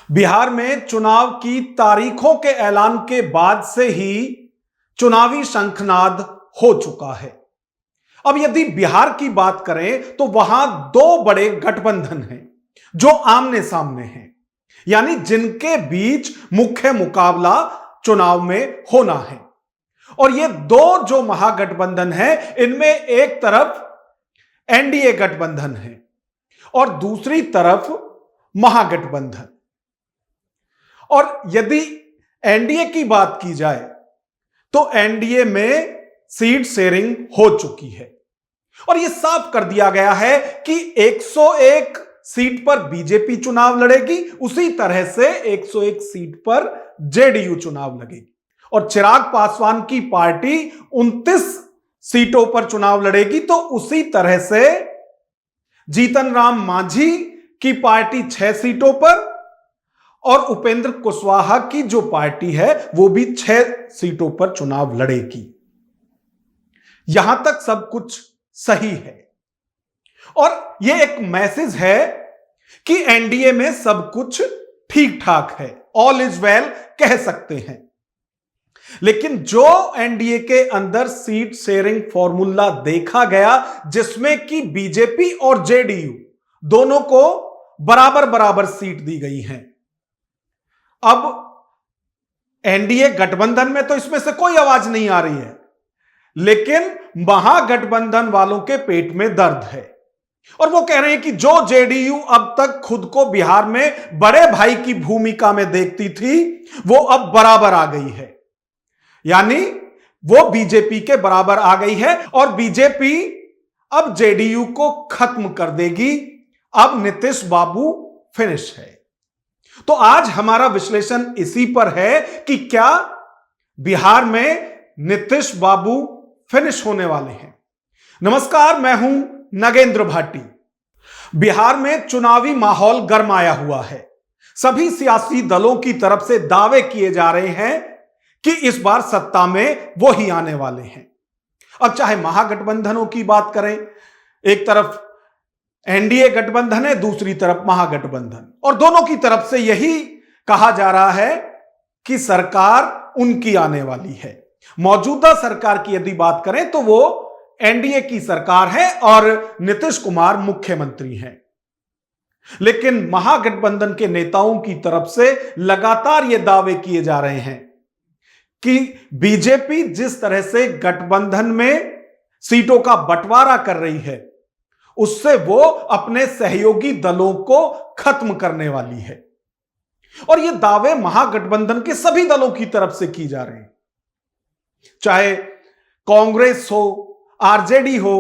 बिहार में चुनाव की तारीखों के ऐलान के बाद से ही चुनावी शंखनाद हो चुका है। अब यदि बिहार की बात करें तो वहां दो बड़े गठबंधन हैं जो आमने सामने हैं, यानी जिनके बीच मुख्य मुकाबला चुनाव में होना है। और ये दो जो महागठबंधन है, इनमें एक तरफ एनडीए गठबंधन है और दूसरी तरफ महागठबंधन। और यदि एनडीए की बात की जाए तो एनडीए में सीट शेयरिंग हो चुकी है और यह साफ कर दिया गया है कि 101 सीट पर बीजेपी चुनाव लड़ेगी, उसी तरह से 101 सीट पर जेडीयू चुनाव लड़ेगी। और चिराग पासवान की पार्टी 29 सीटों पर चुनाव लड़ेगी, तो उसी तरह से जीतन राम मांझी की पार्टी 6 सीटों पर और उपेंद्र कुशवाहा की जो पार्टी है वो भी 6 सीटों पर चुनाव लड़ेगी। यहां तक सब कुछ सही है और यह एक मैसेज है कि एनडीए में सब कुछ ठीक ठाक है, ऑल इज वेल कह सकते हैं। लेकिन जो एनडीए के अंदर सीट शेयरिंग फॉर्मूला देखा गया, जिसमें कि बीजेपी और जेडीयू दोनों को बराबर बराबर सीट दी गई हैं, अब एनडीए गठबंधन में तो इसमें से कोई आवाज नहीं आ रही है, लेकिन महागठबंधन वालों के पेट में दर्द है और वो कह रहे हैं कि जो जेडीयू अब तक खुद को बिहार में बड़े भाई की भूमिका में देखती थी, वो अब बराबर आ गई है, यानी वो बीजेपी के बराबर आ गई है और बीजेपी अब जेडीयू को खत्म कर देगी। अब नीतीश बाबू फिनिश है। तो आज हमारा विश्लेषण इसी पर है कि क्या बिहार में नीतीश बाबू फिनिश होने वाले हैं। नमस्कार, मैं हूं नगेंद्र भाटी। बिहार में चुनावी माहौल गरमाया हुआ है। सभी सियासी दलों की तरफ से दावे किए जा रहे हैं कि इस बार सत्ता में वो ही आने वाले हैं। अब चाहे महागठबंधनों की बात करें, एक तरफ एनडीए गठबंधन है, दूसरी तरफ महागठबंधन, और दोनों की तरफ से यही कहा जा रहा है कि सरकार उनकी आने वाली है। मौजूदा सरकार की यदि बात करें तो वो एनडीए की सरकार है और नीतीश कुमार मुख्यमंत्री हैं। लेकिन महागठबंधन के नेताओं की तरफ से लगातार ये दावे किए जा रहे हैं कि बीजेपी जिस तरह से गठबंधन में सीटों का बंटवारा कर रही है, उससे वो अपने सहयोगी दलों को खत्म करने वाली है। और ये दावे महागठबंधन के सभी दलों की तरफ से की जा रहे हैं, चाहे कांग्रेस हो, आरजेडी हो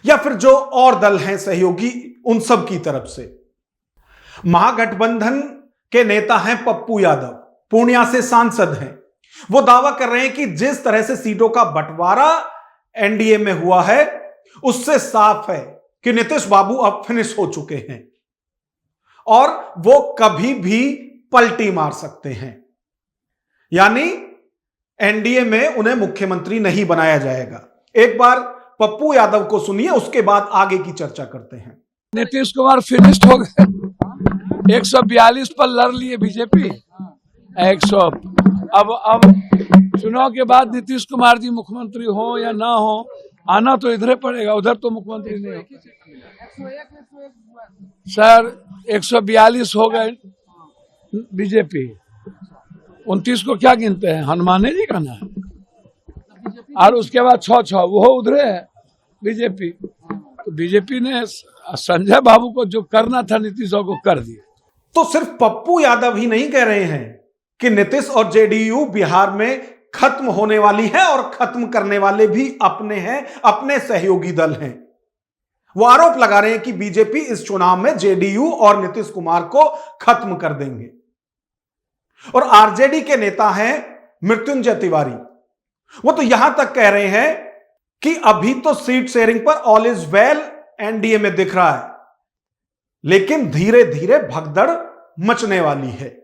या फिर जो और दल हैं सहयोगी, उन सब की तरफ से। महागठबंधन के नेता हैं पप्पू यादव, पूर्णिया से सांसद हैं। वो दावा कर रहे हैं कि जिस तरह से सीटों का बंटवारा एनडीए में हुआ है, उससे साफ है कि नीतीश बाबू अब फिनिश हो चुके हैं और वो कभी भी पलटी मार सकते हैं, यानी एनडीए में उन्हें मुख्यमंत्री नहीं बनाया जाएगा। एक बार पप्पू यादव को सुनिए, उसके बाद आगे की चर्चा करते हैं। नीतीश कुमार फिनिश्ड हो गए, 142 पर लड़ लिए बीजेपी 100। अब चुनाव के बाद नीतीश कुमार जी मुख्यमंत्री हो या ना हो, आना तो इधर पड़ेगा, उधर तो मुख्यमंत्री नहीं हो। सर 142 हो गए बीजेपी, 29 को क्या गिनते हैं, हनुमान जी का ना, और उसके बाद 6 वो उधरे है बीजेपी। तो बीजेपी ने संजय बाबू को जो करना था नीतीश को कर दिया। तो सिर्फ पप्पू यादव ही नहीं कह रहे हैं कि नीतीश और जेडीयू बिहार में खत्म होने वाली है और खत्म करने वाले भी अपने हैं, अपने सहयोगी दल हैं। वो आरोप लगा रहे हैं कि बीजेपी इस चुनाव में जेडीयू और नीतीश कुमार को खत्म कर देंगे। और आरजेडी के नेता हैं मृत्युंजय तिवारी, वो तो यहां तक कह रहे हैं कि अभी तो सीट शेयरिंग पर ऑल इज वेल एनडीए में दिख रहा है, लेकिन धीरे धीरे भगदड़ मचने वाली है।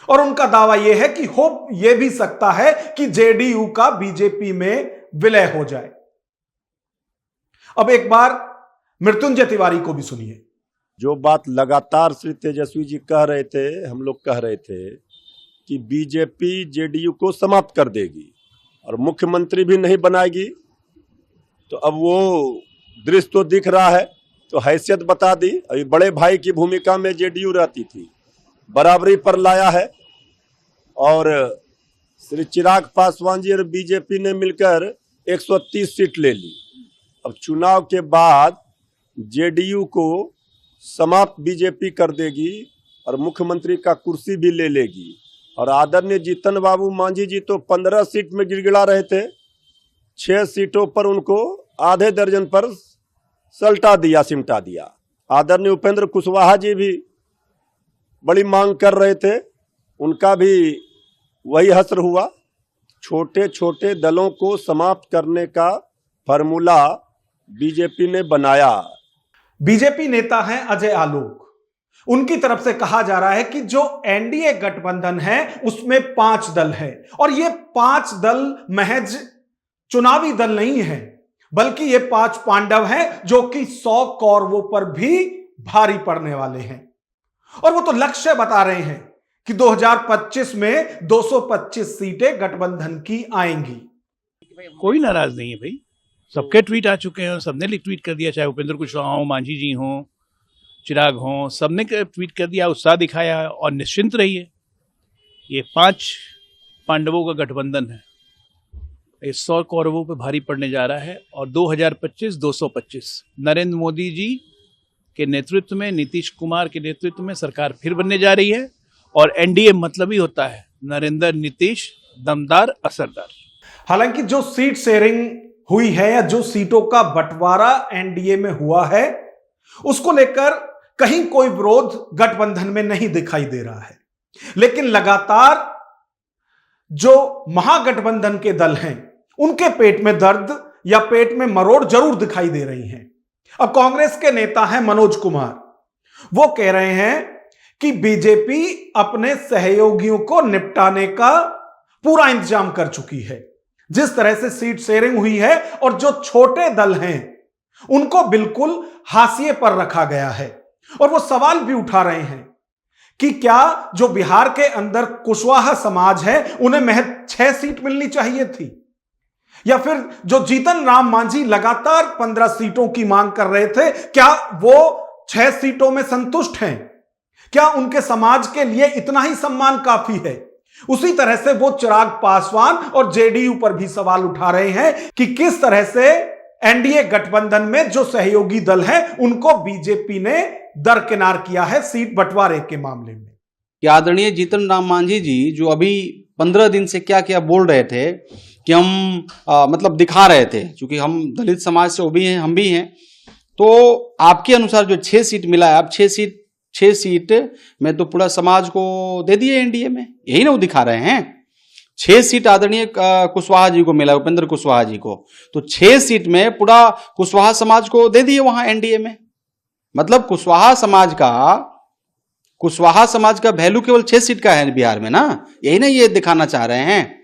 और उनका दावा यह है कि हो यह भी सकता है कि जेडीयू का बीजेपी में विलय हो जाए। अब एक बार मृत्युंजय तिवारी को भी सुनिए। जो बात लगातार श्री तेजस्वी जी कह रहे थे, हम लोग कह रहे थे कि बीजेपी जेडीयू को समाप्त कर देगी और मुख्यमंत्री भी नहीं बनाएगी, तो अब वो दृश्य तो दिख रहा है, तो हैसियत बता दी। अभी बड़े भाई की भूमिका में जेडीयू रहती थी, बराबरी पर लाया है और श्री चिराग पासवान जी और बीजेपी ने मिलकर 130 सीट ले ली। अब चुनाव के बाद जेडीयू को समाप्त बीजेपी कर देगी और मुख्यमंत्री का कुर्सी भी ले लेगी। और आदरणीय जीतन बाबू मांझी जी तो 15 सीट में गिड़गिड़ा रहे थे, 6 सीटों पर उनको आधे दर्जन पर सिमटा दिया। आदरणीय उपेंद्र कुशवाहा जी भी बड़ी मांग कर रहे थे, उनका भी वही हश्र हुआ। छोटे छोटे दलों को समाप्त करने का फार्मूला बीजेपी ने बनाया। बीजेपी नेता हैं अजय आलोक, उनकी तरफ से कहा जा रहा है कि जो एनडीए गठबंधन है उसमें 5 दल है और ये 5 दल महज चुनावी दल नहीं है, बल्कि ये 5 पांडव हैं जो कि 100 कौरवों पर भी भारी पड़ने वाले हैं। और वो तो लक्ष्य बता रहे हैं कि 2025 में 225 सीटें गठबंधन की आएंगी। कोई नाराज नहीं है भाई, सबके ट्वीट आ चुके हैं और सबने ट्वीट कर दिया, चाहे उपेंद्र कुशवाहा हो, मांझी जी हो, चिराग हो, सबने ट्वीट कर दिया, उत्साह दिखाया। और निश्चिंत रहिए, ये 5 पांडवों का गठबंधन है, ये 100 कौरवों पे भारी पड़ने जा रहा है। और 2025 225 नरेंद्र मोदी जी के नेतृत्व में, नीतीश कुमार के नेतृत्व में सरकार फिर बनने जा रही है। और एनडीए मतलब ही होता है नरेंद्र नीतीश दमदार असरदार। हालांकि जो सीट शेयरिंग हुई है या जो सीटों का बंटवारा एनडीए में हुआ है, उसको लेकर कहीं कोई विरोध गठबंधन में नहीं दिखाई दे रहा है। लेकिन लगातार जो महागठबंधन के दल हैं उनके पेट में दर्द या पेट में मरोड़ जरूर दिखाई दे रही हैं। अब कांग्रेस के नेता हैं मनोज कुमार, वो कह रहे हैं कि बीजेपी अपने सहयोगियों को निपटाने का पूरा इंतजाम कर चुकी है। जिस तरह से सीट शेयरिंग हुई है और जो छोटे दल हैं उनको बिल्कुल हाशिए पर रखा गया है। और वो सवाल भी उठा रहे हैं कि क्या जो बिहार के अंदर कुशवाहा समाज है उन्हें महज 6 सीट मिलनी चाहिए थी, या फिर जो जीतन राम मांझी लगातार 15 सीटों की मांग कर रहे थे, क्या वो 6 सीटों में संतुष्ट हैं? क्या उनके समाज के लिए इतना ही सम्मान काफी है? उसी तरह से वो चिराग पासवान और जेडीयू पर भी सवाल उठा रहे हैं कि किस तरह से एनडीए गठबंधन में जो सहयोगी दल हैं उनको बीजेपी ने दरकिनार किया है सीट बंटवारे के मामले में। कि आदरणीय जीतन राम मांझी जी जो अभी 15 दिन से क्या क्या बोल रहे थे कि हम मतलब दिखा रहे थे, क्योंकि हम दलित समाज से वो भी हैं, हम भी हैं, तो आपके अनुसार जो 6 सीट मिला है, अब 6 सीट में तो पूरा समाज को दे दिए एनडीए में, यही ना वो दिखा रहे हैं। 6 सीट आदरणीय कुशवाहा जी को मिला, उपेंद्र कुशवाहा जी को, तो 6 सीट में पूरा कुशवाहा समाज को दे दिए वहां एनडीए में। मतलब कुशवाहा समाज का वैल्यू केवल 6 सीट का है बिहार में ना, यही ना ये दिखाना चाह रहे हैं।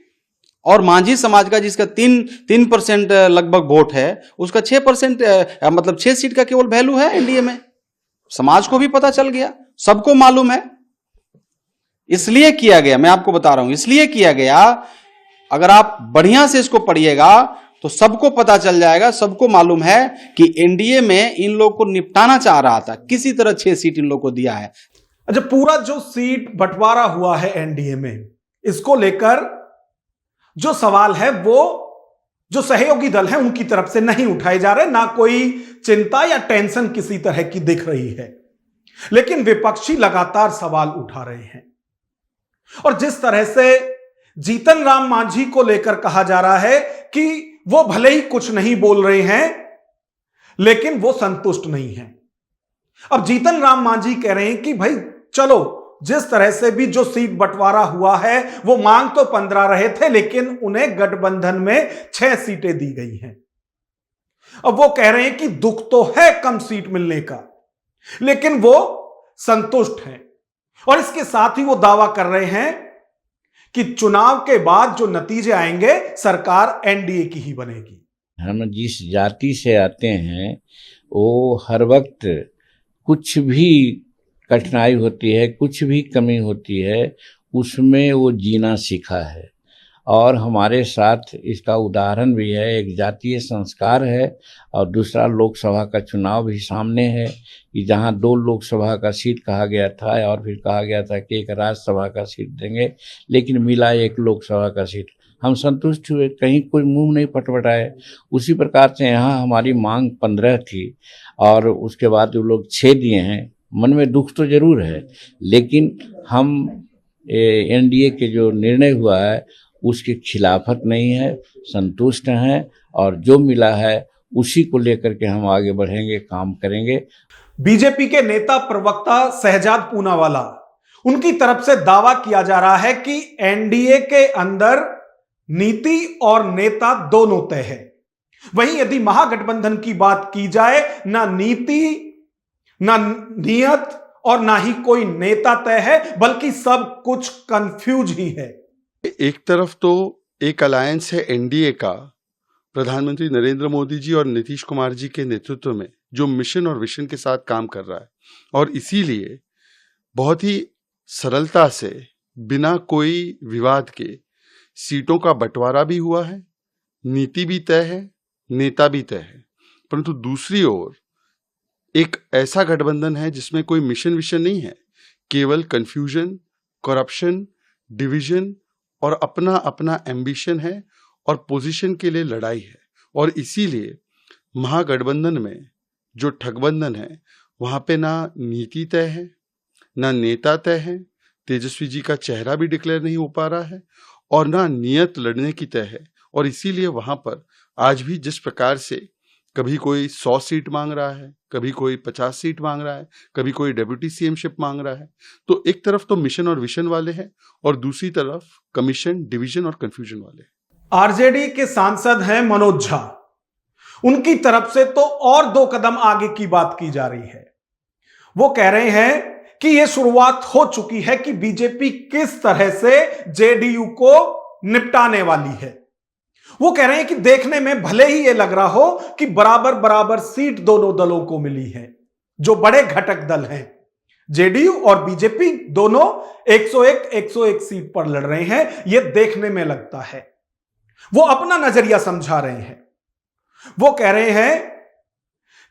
और मांझी समाज का जिसका 3% लगभग वोट है, उसका 6% मतलब 6 सीट का केवल वैल्यू है एनडीए में। समाज को भी पता चल गया, सबको मालूम है, इसलिए किया गया। मैं आपको बता रहा हूं इसलिए किया गया। अगर आप बढ़िया से इसको पढ़िएगा तो सबको पता चल जाएगा, सबको मालूम है कि एनडीए में इन लोग को निपटाना चाह रहा था, किसी तरह 6 सीट इन लोग को दिया है। अच्छा, पूरा जो सीट बंटवारा हुआ है एनडीए में, इसको लेकर जो सवाल है वो जो सहयोगी दल हैं उनकी तरफ से नहीं उठाए जा रहे, ना कोई चिंता या टेंशन किसी तरह की दिख रही है। लेकिन विपक्षी लगातार सवाल उठा रहे हैं। और जिस तरह से जीतन राम मांझी को लेकर कहा जा रहा है कि वो भले ही कुछ नहीं बोल रहे हैं लेकिन वो संतुष्ट नहीं हैं। अब जीतन राम मांझी कह रहे हैं कि भाई चलो, जिस तरह से भी जो सीट बंटवारा हुआ है वो मांग तो 15 रहे थे, लेकिन उन्हें गठबंधन में 6 सीटें दी गई हैं। अब वो कह रहे हैं कि दुख तो है कम सीट मिलने का, लेकिन वो संतुष्ट हैं। और इसके साथ ही वो दावा कर रहे हैं कि चुनाव के बाद जो नतीजे आएंगे सरकार एनडीए की ही बनेगी। हम जिस जाति से आते हैं वो हर वक्त कुछ भी कठिनाई होती है, कुछ भी कमी होती है, उसमें वो जीना सीखा है। और हमारे साथ इसका उदाहरण भी है, एक जातीय संस्कार है और दूसरा लोकसभा का चुनाव भी सामने है कि जहां 2 लोकसभा का सीट कहा गया था और फिर कहा गया था कि एक राज्यसभा का सीट देंगे, लेकिन मिला 1 लोकसभा का सीट। हम संतुष्ट हुए, कहीं कोई मुंह नहीं पटपटाए। उसी प्रकार से यहाँ हमारी मांग 15 थी और उसके बाद जो लोग 6 दिए हैं, मन में दुख तो जरूर है, लेकिन हम एनडीए के जो निर्णय हुआ है उसकी खिलाफत नहीं है, संतुष्ट हैं और जो मिला है उसी को लेकर के हम आगे बढ़ेंगे, काम करेंगे। बीजेपी के नेता प्रवक्ता शहजाद पूनावाला, उनकी तरफ से दावा किया जा रहा है कि एनडीए के अंदर नीति और नेता दोनों तय है। वहीं यदि महागठबंधन की बात की जाए, ना नीति, ना नियत और ना ही कोई नेता तय है, बल्कि सब कुछ कंफ्यूज ही है। एक तरफ तो एक अलायंस है एनडीए का, प्रधानमंत्री नरेंद्र मोदी जी और नीतीश कुमार जी के नेतृत्व में, जो मिशन और विजन के साथ काम कर रहा है और इसीलिए बहुत ही सरलता से बिना कोई विवाद के सीटों का बंटवारा भी हुआ है, नीति भी तय है, नेता भी तय है। परंतु दूसरी ओर एक ऐसा गठबंधन है जिसमें कोई मिशन विजन नहीं है, केवल कंफ्यूजन, करप्शन, डिवीजन और अपना अपना एम्बिशन है और पोजीशन के लिए लड़ाई है। और इसीलिए महागठबंधन में जो ठगबंधन है वहां पे ना नीति तय है, ना नेता तय है, तेजस्वी जी का चेहरा भी डिक्लेयर नहीं हो पा रहा है और ना नियत लड़ने की तय है। और इसीलिए वहां पर आज भी जिस प्रकार से कभी कोई 100 सीट मांग रहा है, कभी कोई 50 सीट मांग रहा है, कभी कोई डेप्यूटी सीएमशिप मांग रहा है, तो एक तरफ तो मिशन और विजन वाले हैं और दूसरी तरफ कमीशन, डिवीजन और कंफ्यूजन वाले हैं। आरजेडी के सांसद हैं मनोज झा, उनकी तरफ से तो और 2 कदम आगे की बात की जा रही है। वो कह रहे हैं कि यह शुरुआत हो चुकी है कि बीजेपी किस तरह से जेडीयू को निपटाने वाली है। वो कह रहे हैं कि देखने में भले ही यह लग रहा हो कि बराबर बराबर सीट दोनों दलों को मिली है, जो बड़े घटक दल हैं जेडीयू और बीजेपी, दोनों 101 सीट पर लड़ रहे हैं, यह देखने में लगता है। वो अपना नजरिया समझा रहे हैं। वो कह रहे हैं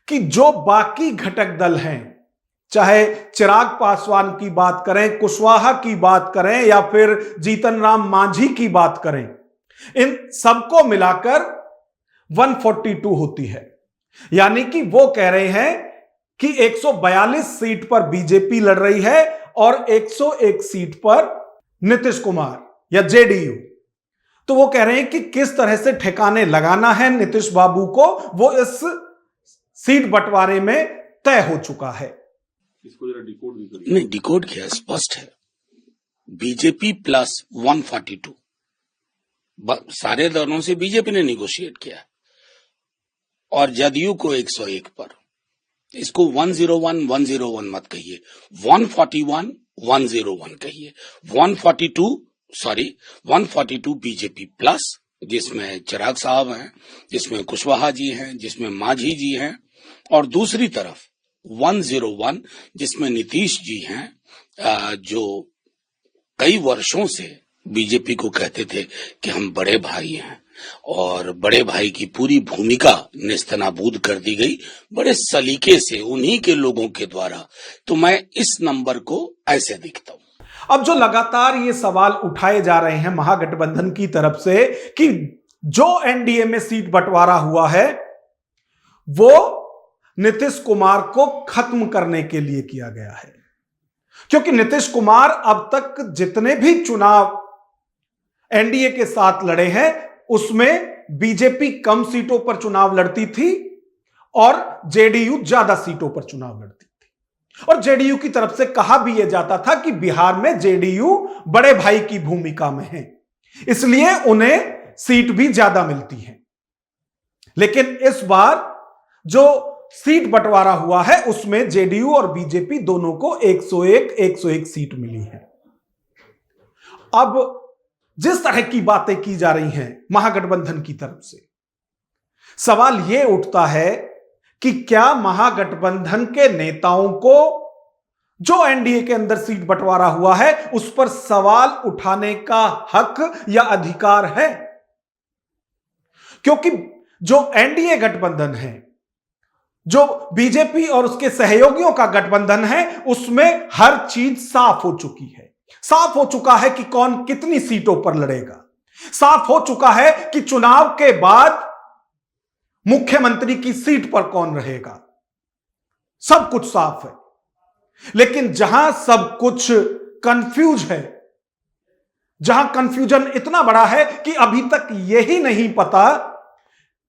कि जो बाकी घटक दल हैं, चाहे चिराग पासवान की बात करें, कुशवाहा की बात करें या फिर जीतन राम मांझी की बात करें, इन सबको मिलाकर 142 होती है। यानी कि वो कह रहे हैं कि 142 सीट पर बीजेपी लड़ रही है और 101 सीट पर नीतीश कुमार या जेडीयू। तो वो कह रहे हैं कि किस तरह से ठिकाने लगाना है नीतीश बाबू को, वो इस सीट बंटवारे में तय हो चुका है। इसको जरा डिकोड भी करिए। नहीं, डिकोड क्या, स्पष्ट है। बीजेपी प्लस 142, सारे दलों से बीजेपी ने निगोशिएट किया और जदयू को 101 पर। इसको 101 मत कहिए, 141 101 कहिए। 142 बीजेपी प्लस, जिसमें चिराग साहब हैं, जिसमें कुशवाहा जी हैं, जिसमें मांझी जी हैं, और दूसरी तरफ 101 जिसमें नीतीश जी हैं, जो कई वर्षों से बीजेपी को कहते थे कि हम बड़े भाई हैं और बड़े भाई की पूरी भूमिका नेस्तनाबूद कर दी गई बड़े सलीके से उन्हीं के लोगों के द्वारा। तो मैं इस नंबर को ऐसे देखता हूं। अब जो लगातार ये सवाल उठाए जा रहे हैं महागठबंधन की तरफ से कि जो एनडीए में सीट बंटवारा हुआ है वो नीतीश कुमार को खत्म करने के लिए किया गया है, क्योंकि नीतीश कुमार अब तक जितने भी चुनाव एनडीए के साथ लड़े हैं उसमें बीजेपी कम सीटों पर चुनाव लड़ती थी और जेडीयू ज्यादा सीटों पर चुनाव लड़ती थी। और जेडीयू की तरफ से कहा भी यह जाता था कि बिहार में जेडीयू बड़े भाई की भूमिका में है, इसलिए उन्हें सीट भी ज्यादा मिलती है। लेकिन इस बार जो सीट बंटवारा हुआ है उसमें जेडीयू और बीजेपी दोनों को 101 सीट मिली है। अब जिस तरह की बातें की जा रही हैं महागठबंधन की तरफ से, सवाल यह उठता है कि क्या महागठबंधन के नेताओं को जो एनडीए के अंदर सीट बंटवारा हुआ है उस पर सवाल उठाने का हक या अधिकार है? क्योंकि जो एनडीए गठबंधन है, जो बीजेपी और उसके सहयोगियों का गठबंधन है, उसमें हर चीज साफ हो चुकी है। साफ हो चुका है कि कौन कितनी सीटों पर लड़ेगा। साफ हो चुका है कि चुनाव के बाद मुख्यमंत्री की सीट पर कौन रहेगा। सब कुछ साफ है। लेकिन जहां सब कुछ कंफ्यूज है, जहां कंफ्यूजन इतना बड़ा है कि अभी तक यही नहीं पता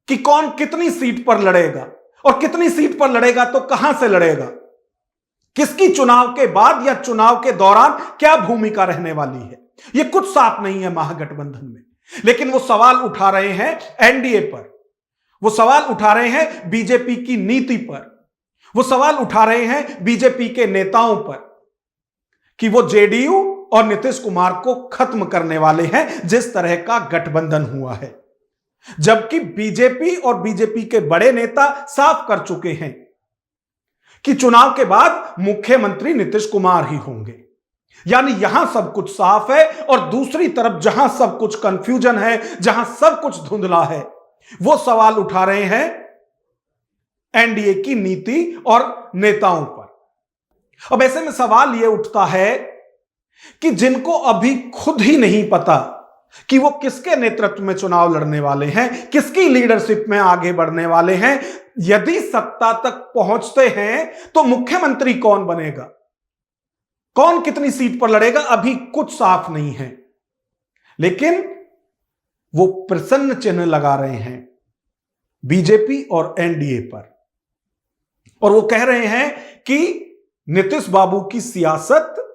कि कौन कितनी सीट पर लड़ेगा, और कितनी सीट पर लड़ेगा तो कहां से लड़ेगा, किसकी चुनाव के बाद या चुनाव के दौरान क्या भूमिका रहने वाली है, यह कुछ साफ नहीं है महागठबंधन में। लेकिन वो सवाल उठा रहे हैं एनडीए पर, वो सवाल उठा रहे हैं बीजेपी की नीति पर, वो सवाल उठा रहे हैं बीजेपी के नेताओं पर कि वो जेडीयू और नीतीश कुमार को खत्म करने वाले हैं जिस तरह का गठबंधन हुआ है। जबकि बीजेपी और बीजेपी के बड़े नेता साफ कर चुके हैं कि चुनाव के बाद मुख्यमंत्री नीतीश कुमार ही होंगे। यानी यहां सब कुछ साफ है, और दूसरी तरफ जहां सब कुछ कंफ्यूजन है, जहां सब कुछ धुंधला है, वो सवाल उठा रहे हैं एनडीए की नीति और नेताओं पर। अब ऐसे में सवाल यह उठता है कि जिनको अभी खुद ही नहीं पता कि वो किसके नेतृत्व में चुनाव लड़ने वाले हैं, किसकी लीडरशिप में आगे बढ़ने वाले हैं, यदि सत्ता तक पहुंचते हैं तो मुख्यमंत्री कौन बनेगा, कौन कितनी सीट पर लड़ेगा, अभी कुछ साफ नहीं है। लेकिन वो प्रसन्न चिन्ह लगा रहे हैं बीजेपी और एनडीए पर, और वो कह रहे हैं कि नीतीश बाबू की सियासत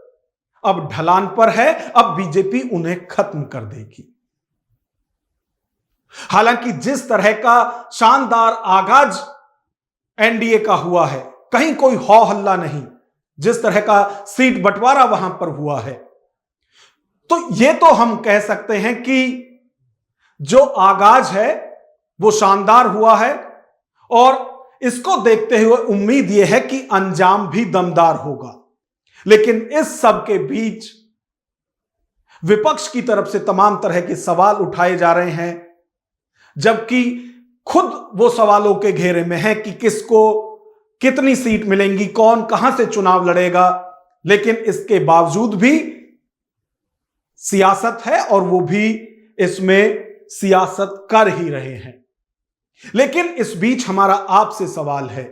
अब ढलान पर है, अब बीजेपी उन्हें खत्म कर देगी। हालांकि जिस तरह का शानदार आगाज एनडीए का हुआ है, कहीं कोई हौ हल्ला नहीं, जिस तरह का सीट बंटवारा वहां पर हुआ है, तो यह तो हम कह सकते हैं कि जो आगाज है वो शानदार हुआ है, और इसको देखते हुए उम्मीद यह है कि अंजाम भी दमदार होगा। लेकिन इस सब के बीच विपक्ष की तरफ से तमाम तरह के सवाल उठाए जा रहे हैं, जबकि खुद वो सवालों के घेरे में है कि किसको कितनी सीट मिलेंगी, कौन कहां से चुनाव लड़ेगा। लेकिन इसके बावजूद भी सियासत है, और वो भी इसमें सियासत कर ही रहे हैं। लेकिन इस बीच हमारा आपसे सवाल है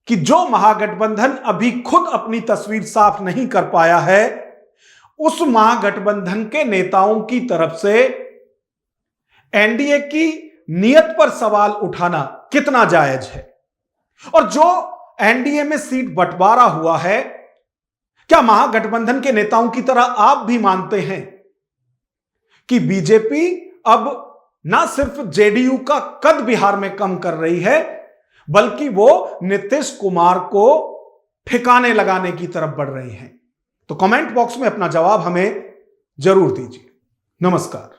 कि जो महागठबंधन अभी खुद अपनी तस्वीर साफ नहीं कर पाया है, उस महागठबंधन के नेताओं की तरफ से एनडीए की नीयत पर सवाल उठाना कितना जायज है, और जो एनडीए में सीट बंटवारा हुआ है, क्या महागठबंधन के नेताओं की तरह आप भी मानते हैं कि बीजेपी अब ना सिर्फ जेडीयू का कद बिहार में कम कर रही है, बल्कि वो नीतीश कुमार को ठिकाने लगाने की तरफ बढ़ रही हैं? तो कमेंट बॉक्स में अपना जवाब हमें जरूर दीजिए। नमस्कार।